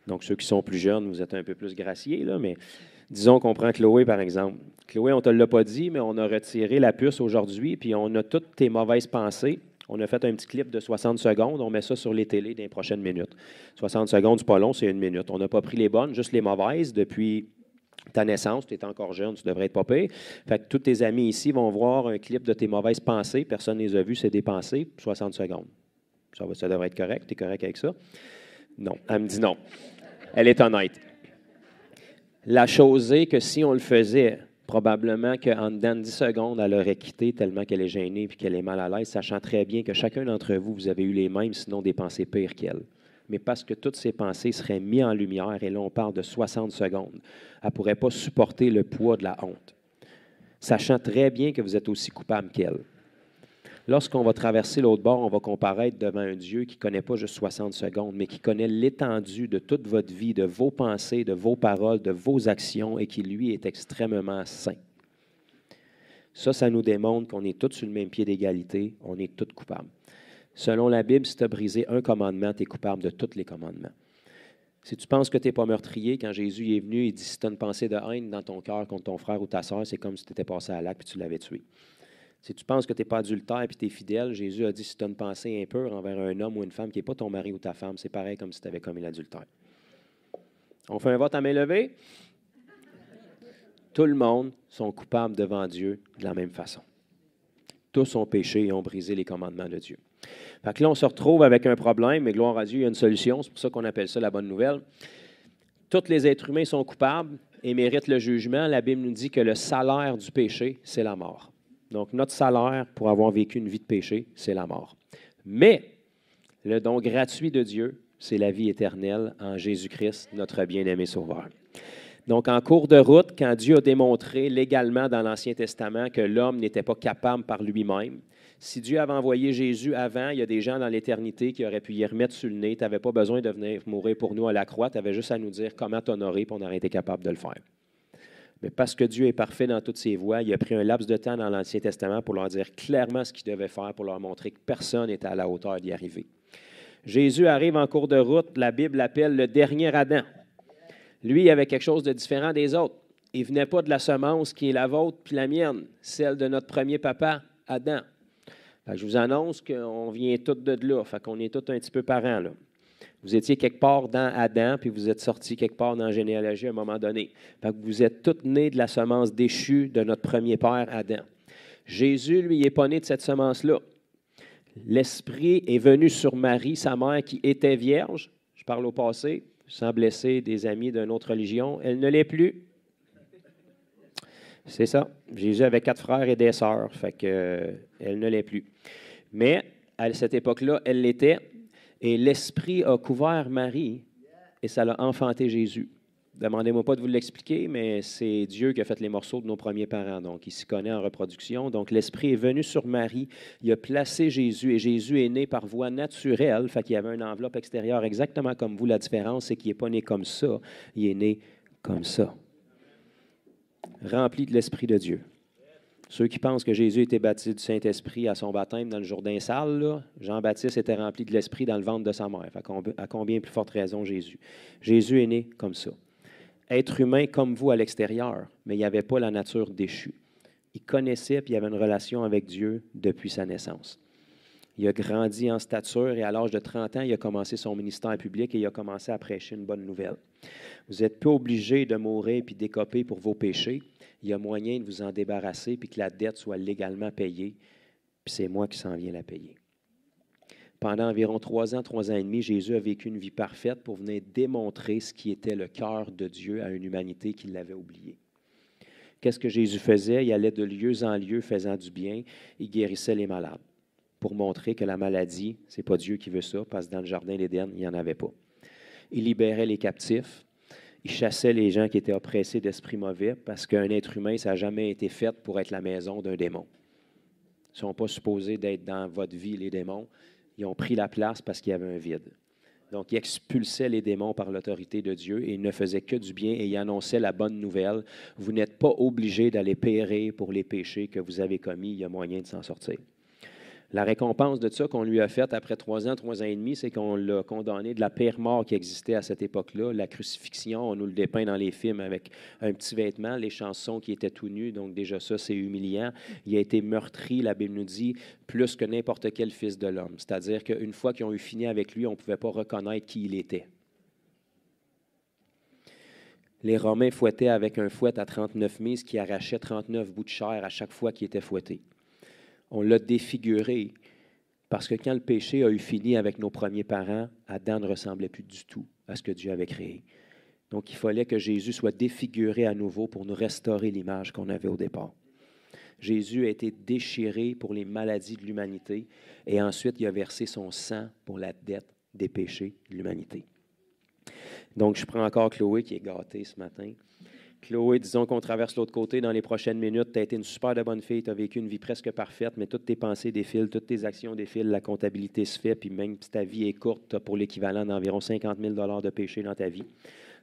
Donc, ceux qui sont plus jeunes, vous êtes un peu plus graciés, là, mais disons qu'on prend Chloé, par exemple. Chloé, on ne te l'a pas dit, mais on a retiré la puce aujourd'hui, puis on a toutes tes mauvaises pensées. On a fait un petit clip de 60 secondes. On met ça sur les télés dans les prochaines minutes. 60 secondes, c'est pas long, c'est 1 minute. On n'a pas pris les bonnes, juste les mauvaises depuis ta naissance. Tu es encore jeune, tu devrais être pas pire. Fait que tous tes amis ici vont voir un clip de tes mauvaises pensées. Personne ne les a vues, c'est des pensées. 60 secondes. Ça devrait être correct. Tu es correct avec ça? Non. Elle me dit non. Elle est honnête. La chose est que si on le faisait, probablement qu'en dedans de 10 secondes, elle aurait quitté tellement qu'elle est gênée et qu'elle est mal à l'aise, sachant très bien que chacun d'entre vous, vous avez eu les mêmes, sinon des pensées pires qu'elle. Mais parce que toutes ces pensées seraient mises en lumière, et là, on parle de 60 secondes, elle ne pourrait pas supporter le poids de la honte, sachant très bien que vous êtes aussi coupable qu'elle. Lorsqu'on va traverser l'autre bord, on va comparaître devant un Dieu qui ne connaît pas juste 60 secondes, mais qui connaît l'étendue de toute votre vie, de vos pensées, de vos paroles, de vos actions, et qui, lui, est extrêmement saint. Ça nous démontre qu'on est tous sur le même pied d'égalité, on est tous coupables. Selon la Bible, si tu as brisé un commandement, tu es coupable de tous les commandements. Si tu penses que tu n'es pas meurtrier, quand Jésus est venu, il dit, si tu as une pensée de haine dans ton cœur contre ton frère ou ta sœur, c'est comme si tu étais passé à l'acte et tu l'avais tué. Si tu penses que tu n'es pas adultère et que tu es fidèle, Jésus a dit, si tu as une pensée impure envers un homme ou une femme qui n'est pas ton mari ou ta femme, c'est pareil comme si tu avais commis l'adultère. On fait un vote à main levée? Tout le monde sont coupables devant Dieu de la même façon. Tous ont péché et ont brisé les commandements de Dieu. Fait que là, on se retrouve avec un problème, mais gloire à Dieu, il y a une solution. C'est pour ça qu'on appelle ça la bonne nouvelle. Tous les êtres humains sont coupables et méritent le jugement. La Bible nous dit que le salaire du péché, c'est la mort. Donc, notre salaire pour avoir vécu une vie de péché, c'est la mort. Mais le don gratuit de Dieu, c'est la vie éternelle en Jésus-Christ, notre bien-aimé Sauveur. Donc, en cours de route, quand Dieu a démontré légalement dans l'Ancien Testament que l'homme n'était pas capable par lui-même, si Dieu avait envoyé Jésus avant, il y a des gens dans l'éternité qui auraient pu y remettre sur le nez. Tu n'avais pas besoin de venir mourir pour nous à la croix. Tu avais juste à nous dire comment t'honorer, puis on aurait été capable de le faire. Mais parce que Dieu est parfait dans toutes ses voies, il a pris un laps de temps dans l'Ancien Testament pour leur dire clairement ce qu'il devait faire, pour leur montrer que personne n'était à la hauteur d'y arriver. Jésus arrive en cours de route, la Bible l'appelle le dernier Adam. Lui, il avait quelque chose de différent des autres. Il ne venait pas de la semence qui est la vôtre puis la mienne, celle de notre premier papa, Adam. Fait que je vous annonce qu'on vient tous de là, fait qu'on est tous un petit peu parents, là. Vous étiez quelque part dans Adam, puis vous êtes sortis quelque part dans la généalogie à un moment donné. Fait que vous êtes tous nés de la semence déchue de notre premier père, Adam. Jésus, lui, il n'est pas né de cette semence-là. L'Esprit est venu sur Marie, sa mère, qui était vierge. Je parle au passé, sans blesser des amis d'une autre religion. Elle ne l'est plus. C'est ça. Jésus avait 4 frères et des sœurs, fait que elle ne l'est plus. Mais à cette époque-là, elle l'était. Et l'Esprit a couvert Marie et ça l'a enfanté Jésus. Demandez-moi pas de vous l'expliquer, mais c'est Dieu qui a fait les morceaux de nos premiers parents. Donc, il s'y connaît en reproduction. Donc, l'Esprit est venu sur Marie. Il a placé Jésus et Jésus est né par voie naturelle. Fait qu'il y avait une enveloppe extérieure exactement comme vous. La différence, c'est qu'il n'est pas né comme ça. Il est né comme ça. Rempli de l'Esprit de Dieu. Ceux qui pensent que Jésus était baptisé du Saint-Esprit à son baptême dans le Jourdain sale, là, Jean-Baptiste était rempli de l'Esprit dans le ventre de sa mère. Fait à combien plus forte raison Jésus? Jésus est né comme ça. Être humain comme vous à l'extérieur, mais il n'y avait pas la nature déchue. Il connaissait et il avait une relation avec Dieu depuis sa naissance. Il a grandi en stature et à l'âge de 30 ans, il a commencé son ministère public et il a commencé à prêcher une bonne nouvelle. Vous n'êtes pas obligé de mourir puis d'écoper pour vos péchés. Il y a moyen de vous en débarrasser puis que la dette soit légalement payée. Puis c'est moi qui s'en viens la payer. Pendant environ 3 ans et demi, Jésus a vécu une vie parfaite pour venir démontrer ce qui était le cœur de Dieu à une humanité qui l'avait oublié. Qu'est-ce que Jésus faisait? Il allait de lieu en lieu faisant du bien. Il guérissait les malades pour montrer que la maladie, ce n'est pas Dieu qui veut ça, parce que dans le jardin d'Éden, il n'y en avait pas. Il libérait les captifs. Il chassait les gens qui étaient oppressés d'esprits mauvais parce qu'un être humain, ça n'a jamais été fait pour être la maison d'un démon. Ils ne sont pas supposés d'être dans votre vie, les démons. Ils ont pris la place parce qu'il y avait un vide. Donc, il expulsait les démons par l'autorité de Dieu et il ne faisait que du bien et il annonçait la bonne nouvelle. Vous n'êtes pas obligés d'aller périr pour les péchés que vous avez commis. Il y a moyen de s'en sortir. La récompense de ça qu'on lui a faite après 3 ans et demi, c'est qu'on l'a condamné de la pire mort qui existait à cette époque-là, la crucifixion. On nous le dépeint dans les films avec un petit vêtement, les chansons qui étaient tout nus, donc déjà ça, c'est humiliant. Il a été meurtri, la Bible nous dit, plus que n'importe quel fils de l'homme. C'est-à-dire qu'une fois qu'ils ont eu fini avec lui, on ne pouvait pas reconnaître qui il était. Les Romains fouettaient avec un fouet à 39 mises qui arrachait 39 bouts de chair à chaque fois qu'il était fouetté. On l'a défiguré parce que quand le péché a eu fini avec nos premiers parents, Adam ne ressemblait plus du tout à ce que Dieu avait créé. Donc, il fallait que Jésus soit défiguré à nouveau pour nous restaurer l'image qu'on avait au départ. Jésus a été déchiré pour les maladies de l'humanité et ensuite, il a versé son sang pour la dette des péchés de l'humanité. Donc, je prends encore Chloé qui est gâtée ce matin. Chloé, disons qu'on traverse l'autre côté dans les prochaines minutes. Tu as été une super de bonne fille, tu as vécu une vie presque parfaite, mais toutes tes pensées défilent, toutes tes actions défilent, la comptabilité se fait, puis même si ta vie est courte, tu as pour l'équivalent d'environ 50 000 $ de péché dans ta vie.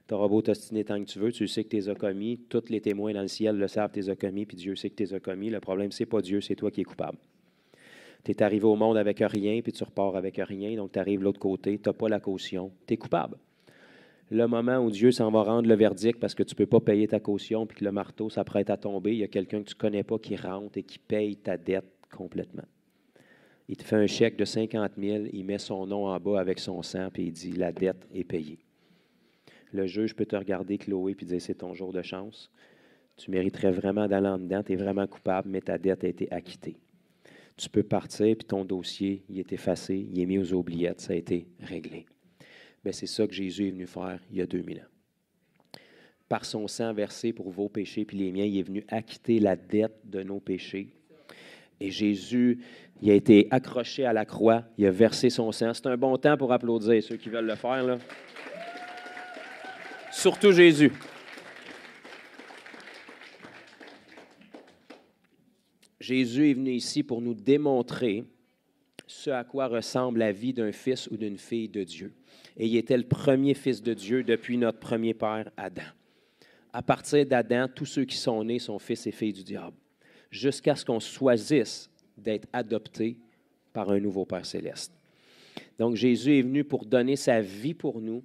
Tu auras beau t'ostiner tant que tu veux, tu sais que tu les as commis, tous les témoins dans le ciel le savent, tu les as commis, puis Dieu sait que tu les as commis. Le problème, c'est pas Dieu, c'est toi qui es coupable. Tu es arrivé au monde avec rien, puis tu repars avec rien, donc tu arrives de l'autre côté, tu n'as pas la caution, tu es coupable. Le moment où Dieu s'en va rendre le verdict parce que tu ne peux pas payer ta caution puis que le marteau s'apprête à tomber, il y a quelqu'un que tu ne connais pas qui rentre et qui paye ta dette complètement. Il te fait un chèque de 50 000, il met son nom en bas avec son sang puis il dit « La dette est payée ». Le juge peut te regarder, Chloé, puis dire « C'est ton jour de chance. Tu mériterais vraiment d'aller en dedans, tu es vraiment coupable, mais ta dette a été acquittée. » Tu peux partir puis ton dossier, il est effacé, il est mis aux oubliettes, ça a été réglé. Bien, c'est ça que Jésus est venu faire il y a 2000 ans. Par son sang versé pour vos péchés puis les miens, il est venu acquitter la dette de nos péchés. Et Jésus, il a été accroché à la croix, il a versé son sang. C'est un bon temps pour applaudir ceux qui veulent le faire, là. Surtout Jésus. Jésus est venu ici pour nous démontrer ce à quoi ressemble la vie d'un fils ou d'une fille de Dieu. Et il était le premier fils de Dieu depuis notre premier père, Adam. À partir d'Adam, tous ceux qui sont nés sont fils et filles du diable, jusqu'à ce qu'on choisisse d'être adoptés par un nouveau Père céleste. Donc, Jésus est venu pour donner sa vie pour nous,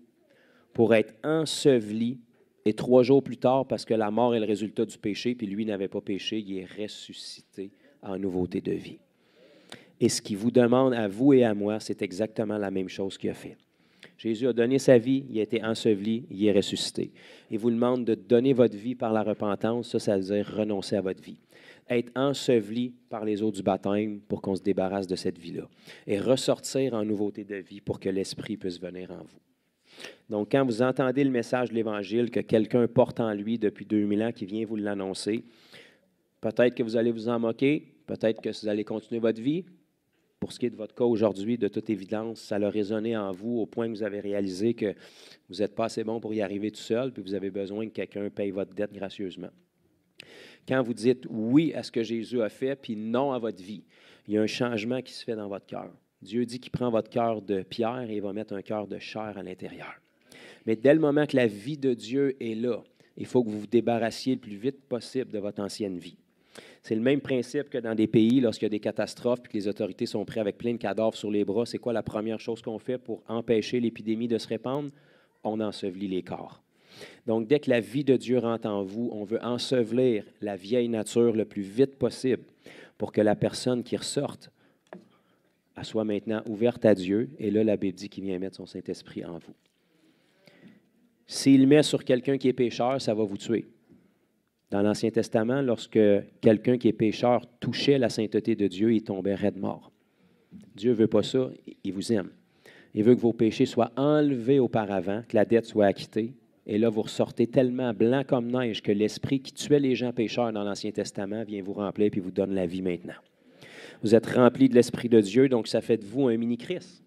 pour être enseveli, et 3 jours plus tard, parce que la mort est le résultat du péché, puis lui n'avait pas péché, il est ressuscité en nouveauté de vie. Et ce qu'il vous demande à vous et à moi, c'est exactement la même chose qu'il a fait. Jésus a donné sa vie, il a été enseveli, il est ressuscité. Il vous demande de donner votre vie par la repentance, ça veut dire renoncer à votre vie. Être enseveli par les eaux du baptême pour qu'on se débarrasse de cette vie-là. Et ressortir en nouveauté de vie pour que l'Esprit puisse venir en vous. Donc, quand vous entendez le message de l'Évangile que quelqu'un porte en lui depuis 2000 ans qui vient vous l'annoncer, peut-être que vous allez vous en moquer, peut-être que vous allez continuer votre vie. Pour ce qui est de votre cas aujourd'hui, de toute évidence, ça a résonné en vous au point que vous avez réalisé que vous n'êtes pas assez bon pour y arriver tout seul, puis vous avez besoin que quelqu'un paye votre dette gracieusement. Quand vous dites oui à ce que Jésus a fait, puis non à votre vie, il y a un changement qui se fait dans votre cœur. Dieu dit qu'il prend votre cœur de pierre et il va mettre un cœur de chair à l'intérieur. Mais dès le moment que la vie de Dieu est là, il faut que vous vous débarrassiez le plus vite possible de votre ancienne vie. C'est le même principe que dans des pays, lorsqu'il y a des catastrophes et que les autorités sont prêtes avec plein de cadavres sur les bras. C'est quoi la première chose qu'on fait pour empêcher l'épidémie de se répandre? On ensevelit les corps. Donc, dès que la vie de Dieu rentre en vous, on veut ensevelir la vieille nature le plus vite possible pour que la personne qui ressorte elle soit maintenant ouverte à Dieu. Et là, la Bible dit qu'il vient mettre son Saint-Esprit en vous. S'il met sur quelqu'un qui est pécheur, ça va vous tuer. Dans l'Ancien Testament, lorsque quelqu'un qui est pécheur touchait la sainteté de Dieu, il tombait raide mort. Dieu ne veut pas ça, il vous aime. Il veut que vos péchés soient enlevés auparavant, que la dette soit acquittée. Et là, vous ressortez tellement blanc comme neige que l'Esprit qui tuait les gens pécheurs dans l'Ancien Testament vient vous remplir et vous donne la vie maintenant. Vous êtes rempli de l'Esprit de Dieu, donc ça fait de vous un mini-Christ,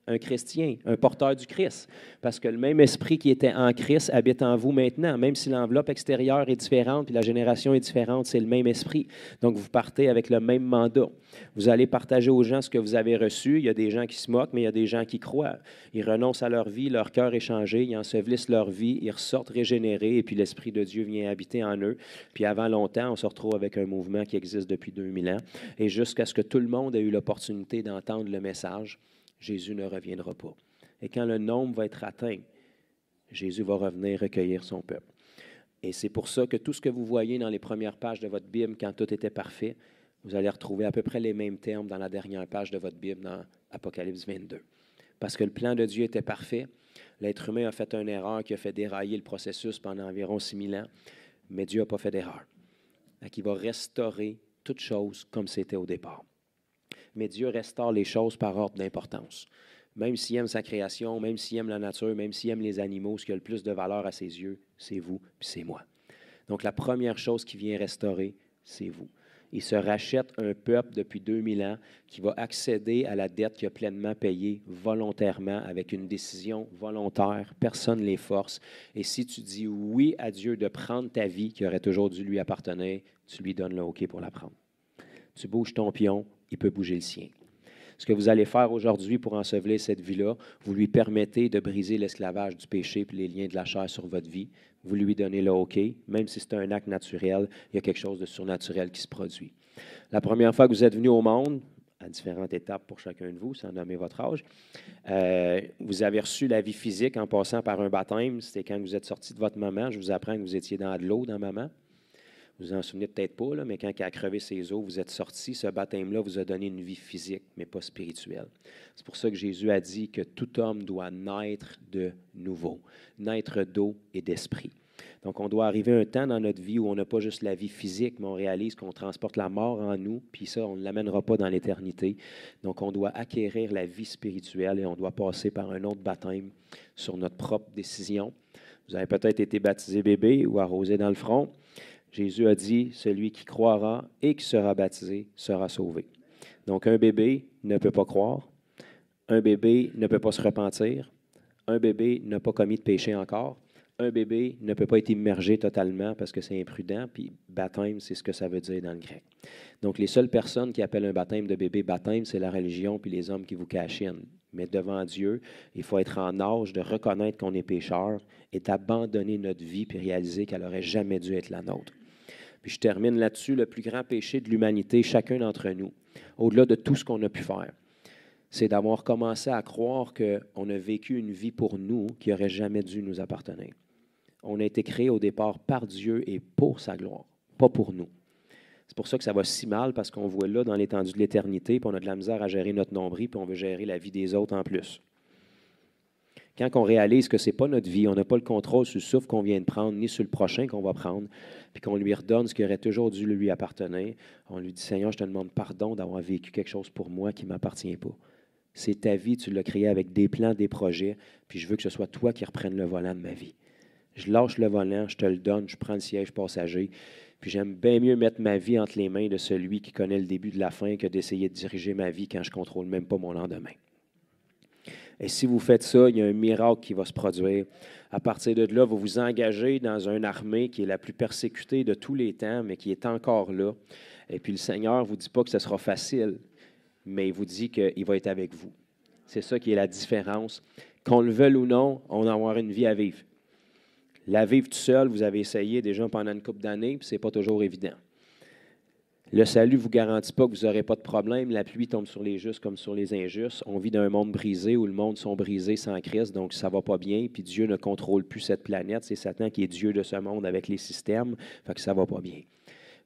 un chrétien, un porteur du Christ. Parce que le même Esprit qui était en Christ habite en vous maintenant. Même si l'enveloppe extérieure est différente puis la génération est différente, c'est le même Esprit. Donc, vous partez avec le même mandat. Vous allez partager aux gens ce que vous avez reçu. Il y a des gens qui se moquent, mais il y a des gens qui croient. Ils renoncent à leur vie, leur cœur est changé, ils ensevelissent leur vie, ils ressortent régénérés et puis l'Esprit de Dieu vient habiter en eux. Puis avant longtemps, on se retrouve avec un mouvement qui existe depuis 2000 ans. Et jusqu'à ce que tout le monde ait eu l'opportunité d'entendre le message, Jésus ne reviendra pas. Et quand le nombre va être atteint, Jésus va revenir recueillir son peuple. Et c'est pour ça que tout ce que vous voyez dans les premières pages de votre Bible, quand tout était parfait, vous allez retrouver à peu près les mêmes termes dans la dernière page de votre Bible, dans Apocalypse 22. Parce que le plan de Dieu était parfait. L'être humain a fait une erreur qui a fait dérailler le processus pendant environ 6000 ans, mais Dieu n'a pas fait d'erreur. Donc, il va restaurer toutes choses comme c'était au départ. Mais Dieu restaure les choses par ordre d'importance. Même s'il aime sa création, même s'il aime la nature, même s'il aime les animaux, ce qui a le plus de valeur à ses yeux, c'est vous puis c'est moi. Donc, la première chose qui vient restaurer, c'est vous. Il se rachète un peuple depuis 2000 ans qui va accéder à la dette qu'il a pleinement payée volontairement avec une décision volontaire. Personne ne les force. Et si tu dis oui à Dieu de prendre ta vie qui aurait toujours dû lui appartenir, tu lui donnes le OK pour la prendre. Tu bouges ton pion, il peut bouger le sien. Ce que vous allez faire aujourd'hui pour ensevelir cette vie-là, vous lui permettez de briser l'esclavage du péché et les liens de la chair sur votre vie. Vous lui donnez le OK, même si c'est un acte naturel, il y a quelque chose de surnaturel qui se produit. La première fois que vous êtes venu au monde, à différentes étapes pour chacun de vous, sans nommer votre âge, vous avez reçu la vie physique en passant par un baptême. C'était quand vous êtes sorti de votre maman. Je vous apprends que vous étiez dans de l'eau dans maman. Vous en souvenez peut-être pas, là, mais quand il a crevé ses os, vous êtes sortis. Ce baptême-là vous a donné une vie physique, mais pas spirituelle. C'est pour ça que Jésus a dit que tout homme doit naître de nouveau, naître d'eau et d'esprit. Donc, on doit arriver à un temps dans notre vie où on n'a pas juste la vie physique, mais on réalise qu'on transporte la mort en nous, puis ça, on ne l'amènera pas dans l'éternité. Donc, on doit acquérir la vie spirituelle et on doit passer par un autre baptême sur notre propre décision. Vous avez peut-être été baptisé bébé ou arrosé dans le front. Jésus a dit, celui qui croira et qui sera baptisé sera sauvé. Donc, un bébé ne peut pas croire, un bébé ne peut pas se repentir, un bébé n'a pas commis de péché encore, un bébé ne peut pas être immergé totalement parce que c'est imprudent, puis baptême, c'est ce que ça veut dire dans le grec. Donc, les seules personnes qui appellent un baptême de bébé baptême, c'est la religion puis les hommes qui vous cachinent. Mais devant Dieu, il faut être en âge de reconnaître qu'on est pécheur et d'abandonner notre vie puis réaliser qu'elle n'aurait jamais dû être la nôtre. Puis je termine là-dessus, le plus grand péché de l'humanité, chacun d'entre nous, au-delà de tout ce qu'on a pu faire, c'est d'avoir commencé à croire qu'on a vécu une vie pour nous qui n'aurait jamais dû nous appartenir. On a été créé au départ par Dieu et pour sa gloire, pas pour nous. C'est pour ça que ça va si mal, parce qu'on voit là dans l'étendue de l'éternité, puis on a de la misère à gérer notre nombril, puis on veut gérer la vie des autres en plus. Quand on réalise que ce n'est pas notre vie, on n'a pas le contrôle sur le souffle qu'on vient de prendre, ni sur le prochain qu'on va prendre, puis qu'on lui redonne ce qui aurait toujours dû lui appartenir, on lui dit, Seigneur, je te demande pardon d'avoir vécu quelque chose pour moi qui ne m'appartient pas. C'est ta vie, tu l'as créée avec des plans, des projets, puis je veux que ce soit toi qui reprennes le volant de ma vie. Je lâche le volant, je te le donne, je prends le siège passager, puis j'aime bien mieux mettre ma vie entre les mains de celui qui connaît le début de la fin que d'essayer de diriger ma vie quand je ne contrôle même pas mon lendemain. Et si vous faites ça, il y a un miracle qui va se produire. À partir de là, vous vous engagez dans une armée qui est la plus persécutée de tous les temps, mais qui est encore là. Et puis le Seigneur ne vous dit pas que ce sera facile, mais il vous dit qu'il va être avec vous. C'est ça qui est la différence. Qu'on le veuille ou non, on va avoir une vie à vivre. La vivre tout seul, vous avez essayé déjà pendant une couple d'années, puis ce n'est pas toujours évident. Le salut ne vous garantit pas que vous n'aurez pas de problème. La pluie tombe sur les justes comme sur les injustes. On vit dans un monde brisé où le monde sont brisés sans Christ, donc ça ne va pas bien. Puis Dieu ne contrôle plus cette planète. C'est Satan qui est Dieu de ce monde avec les systèmes, fait que ça ne va pas bien.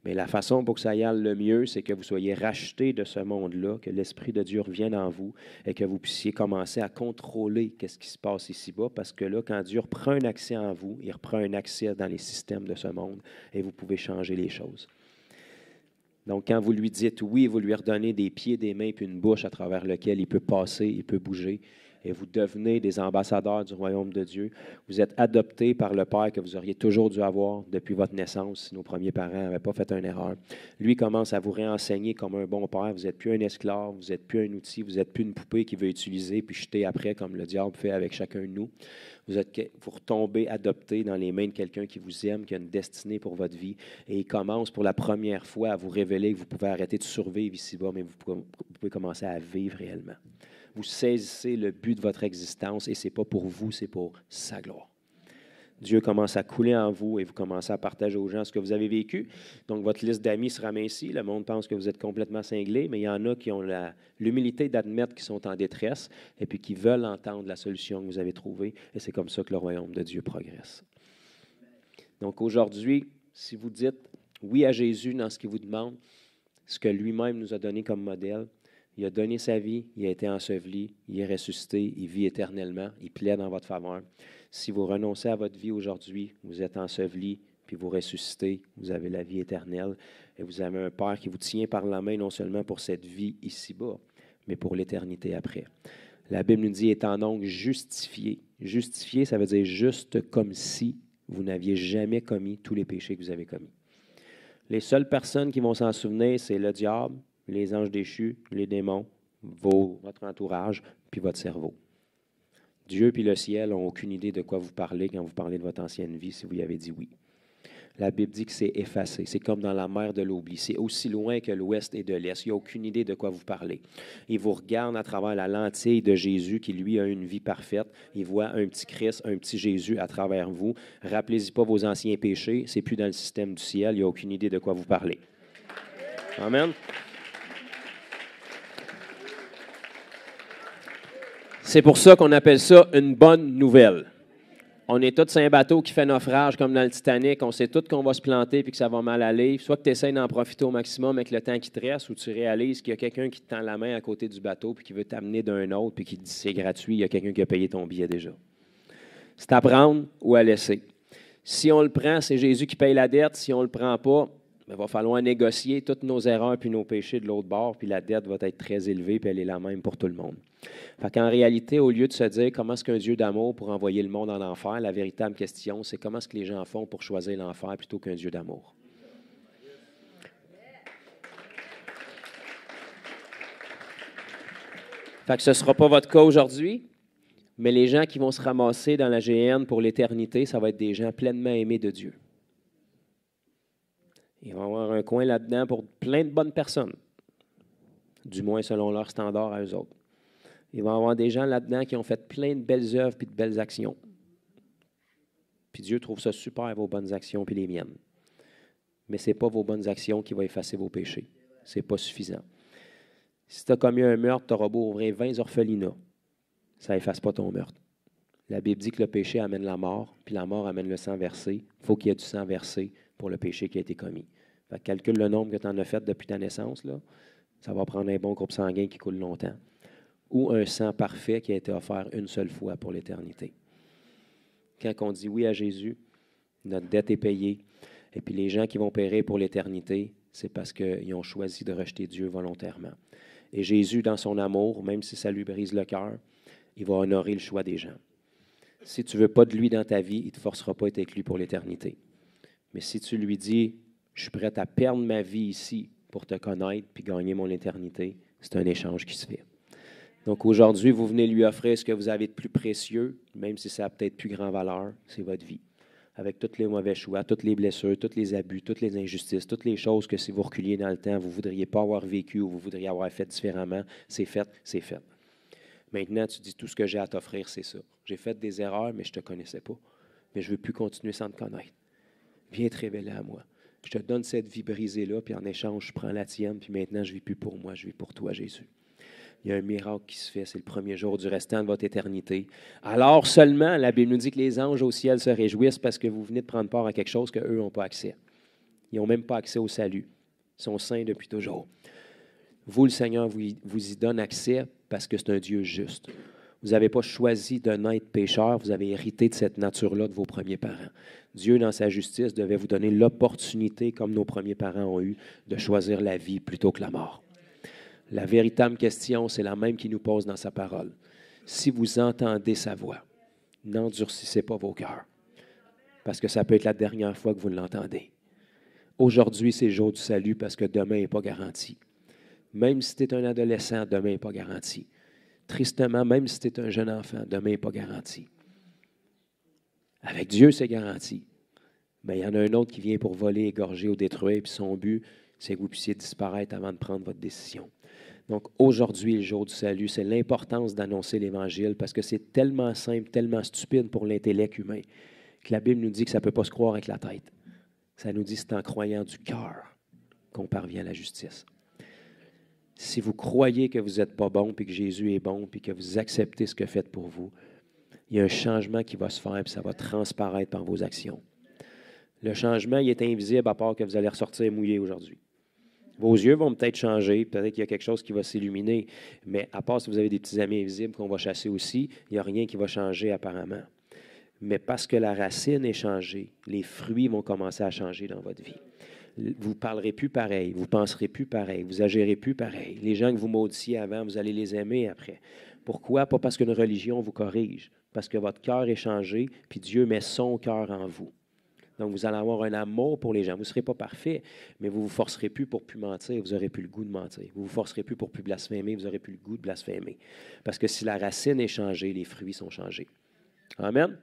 Mais la façon pour que ça aille le mieux, c'est que vous soyez rachetés de ce monde-là, que l'Esprit de Dieu revienne en vous et que vous puissiez commencer à contrôler ce qui se passe ici-bas, parce que là, quand Dieu reprend un accès en vous, il reprend un accès dans les systèmes de ce monde et vous pouvez changer les choses. Donc, quand vous lui dites oui, vous lui redonnez des pieds, des mains puis une bouche à travers lequel il peut passer, il peut bouger, et vous devenez des ambassadeurs du royaume de Dieu. Vous êtes adoptés par le Père que vous auriez toujours dû avoir depuis votre naissance si nos premiers parents n'avaient pas fait une erreur. Lui commence à vous réenseigner comme un bon père. Vous n'êtes plus un esclave, vous n'êtes plus un outil, vous n'êtes plus une poupée qu'il veut utiliser puis jeter après comme le diable fait avec chacun de nous. Vous retombez adopté dans les mains de quelqu'un qui vous aime, qui a une destinée pour votre vie. Et il commence pour la première fois à vous révéler que vous pouvez arrêter de survivre ici-bas, mais vous pouvez commencer à vivre réellement. Vous saisissez le but de votre existence et ce n'est pas pour vous, c'est pour sa gloire. Dieu commence à couler en vous et vous commencez à partager aux gens ce que vous avez vécu. Donc, votre liste d'amis se ramincie. Le monde pense que vous êtes complètement cinglé, mais il y en a qui ont l'humilité d'admettre qu'ils sont en détresse et puis qui veulent entendre la solution que vous avez trouvée. Et c'est comme ça que le royaume de Dieu progresse. Donc, aujourd'hui, si vous dites oui à Jésus dans ce qu'il vous demande, ce que lui-même nous a donné comme modèle, il a donné sa vie, il a été enseveli, il est ressuscité, il vit éternellement, il plaide en votre faveur. Si vous renoncez à votre vie aujourd'hui, vous êtes enseveli, puis vous ressuscitez, vous avez la vie éternelle, et vous avez un Père qui vous tient par la main non seulement pour cette vie ici-bas, mais pour l'éternité après. La Bible nous dit, étant donc justifié. Justifié, ça veut dire juste comme si vous n'aviez jamais commis tous les péchés que vous avez commis. Les seules personnes qui vont s'en souvenir, c'est le diable, les anges déchus, les démons, votre entourage, puis votre cerveau. Dieu puis le ciel n'ont aucune idée de quoi vous parlez quand vous parlez de votre ancienne vie si vous y avez dit oui. La Bible dit que c'est effacé. C'est comme dans la mer de l'oubli. C'est aussi loin que l'ouest et de l'est. Il n'y a aucune idée de quoi vous parlez. Il vous regarde à travers la lentille de Jésus qui, lui, a une vie parfaite. Il voit un petit Christ, un petit Jésus à travers vous. Rappelez-y pas vos anciens péchés. C'est plus dans le système du ciel. Il n'y a aucune idée de quoi vous parlez. Amen. C'est pour ça qu'on appelle ça une bonne nouvelle. On est tous sur un bateau qui fait naufrage comme dans le Titanic. On sait tous qu'on va se planter et que ça va mal aller. Soit que tu essaies d'en profiter au maximum avec le temps qui te reste ou tu réalises qu'il y a quelqu'un qui te tend la main à côté du bateau puis qui veut t'amener d'un autre puis qui te dit c'est gratuit, il y a quelqu'un qui a payé ton billet déjà. C'est à prendre ou à laisser. Si on le prend, c'est Jésus qui paye la dette. Si on ne le prend pas, il va falloir négocier toutes nos erreurs puis nos péchés de l'autre bord, puis la dette va être très élevée, puis elle est la même pour tout le monde. Fait qu'en réalité, au lieu de se dire comment est-ce qu'un Dieu d'amour pour envoyer le monde en enfer, la véritable question, c'est comment est-ce que les gens font pour choisir l'enfer plutôt qu'un Dieu d'amour. Fait que ce ne sera pas votre cas aujourd'hui, mais les gens qui vont se ramasser dans la GN pour l'éternité, ça va être des gens pleinement aimés de Dieu. Ils vont avoir un coin là-dedans pour plein de bonnes personnes, du moins selon leurs standards à eux autres. Ils vont avoir des gens là-dedans qui ont fait plein de belles œuvres et de belles actions. Puis Dieu trouve ça super, vos bonnes actions puis les miennes. Mais ce n'est pas vos bonnes actions qui vont effacer vos péchés. Ce n'est pas suffisant. Si tu as commis un meurtre, tu auras beau ouvrir 20 orphelinats. Ça n'efface pas ton meurtre. La Bible dit que le péché amène la mort, puis la mort amène le sang versé. Il faut qu'il y ait du sang versé pour le péché qui a été commis. Fait que calcule le nombre que tu en as fait depuis ta naissance. Là. Ça va prendre un bon groupe sanguin qui coule longtemps. Ou un sang parfait qui a été offert une seule fois pour l'éternité. Quand on dit oui à Jésus, notre dette est payée. Et puis les gens qui vont périr pour l'éternité, c'est parce qu'ils ont choisi de rejeter Dieu volontairement. Et Jésus, dans son amour, même si ça lui brise le cœur, il va honorer le choix des gens. Si tu ne veux pas de lui dans ta vie, il ne te forcera pas à être avec lui pour l'éternité. Mais si tu lui dis, je suis prêt à perdre ma vie ici pour te connaître puis gagner mon éternité, c'est un échange qui se fait. Donc aujourd'hui, vous venez lui offrir ce que vous avez de plus précieux, même si ça a peut-être plus grande valeur, c'est votre vie. Avec tous les mauvais choix, toutes les blessures, tous les abus, toutes les injustices, toutes les choses que si vous reculiez dans le temps, vous ne voudriez pas avoir vécu ou vous voudriez avoir fait différemment, c'est fait, c'est fait. Maintenant, tu dis tout ce que j'ai à t'offrir, c'est ça. J'ai fait des erreurs, mais je ne te connaissais pas. Mais je ne veux plus continuer sans te connaître. Viens te révéler à moi. Je te donne cette vie brisée-là, puis en échange, je prends la tienne, puis maintenant, je ne vis plus pour moi, je vis pour toi, Jésus. Il y a un miracle qui se fait, c'est le premier jour du restant de votre éternité. Alors seulement, la Bible nous dit que les anges au ciel se réjouissent parce que vous venez de prendre part à quelque chose qu'eux n'ont pas accès. Ils n'ont même pas accès au salut. Ils sont saints depuis toujours. Vous, le Seigneur, vous y donne accès parce que c'est un Dieu juste. Vous n'avez pas choisi de naître pécheur, vous avez hérité de cette nature-là de vos premiers parents. Dieu, dans sa justice, devait vous donner l'opportunité, comme nos premiers parents ont eu, de choisir la vie plutôt que la mort. La véritable question, c'est la même qu'il nous pose dans sa parole. Si vous entendez sa voix, n'endurcissez pas vos cœurs, parce que ça peut être la dernière fois que vous l'entendez. Aujourd'hui, c'est le jour du salut parce que demain n'est pas garanti. Même si tu es un adolescent, demain n'est pas garanti. Tristement, même si tu es un jeune enfant, demain n'est pas garanti. Avec Dieu, c'est garanti. Mais il y en a un autre qui vient pour voler, égorger ou détruire, puis son but, c'est que vous puissiez disparaître avant de prendre votre décision. Donc, aujourd'hui, le jour du salut, c'est l'importance d'annoncer l'Évangile parce que c'est tellement simple, tellement stupide pour l'intellect humain que la Bible nous dit que ça ne peut pas se croire avec la tête. Ça nous dit que c'est en croyant du cœur qu'on parvient à la justice. Si vous croyez que vous n'êtes pas bon, puis que Jésus est bon, puis que vous acceptez ce qu'il a fait pour vous, il y a un changement qui va se faire, puis ça va transparaître par vos actions. Le changement, il est invisible à part que vous allez ressortir mouillé aujourd'hui. Vos yeux vont peut-être changer, peut-être qu'il y a quelque chose qui va s'illuminer, mais à part si vous avez des petits amis invisibles qu'on va chasser aussi, il n'y a rien qui va changer apparemment. Mais parce que la racine est changée, les fruits vont commencer à changer dans votre vie. Vous ne parlerez plus pareil, vous ne penserez plus pareil, vous agirez plus pareil. Les gens que vous maudissiez avant, vous allez les aimer après. Pourquoi? Pas parce qu'une religion vous corrige, parce que votre cœur est changé, puis Dieu met son cœur en vous. Donc, vous allez avoir un amour pour les gens. Vous ne serez pas parfait, mais vous ne vous forcerez plus pour plus mentir. Vous n'aurez plus le goût de mentir. Vous ne vous forcerez plus pour plus blasphémer. Vous n'aurez plus le goût de blasphémer. Parce que si la racine est changée, les fruits sont changés. Amen.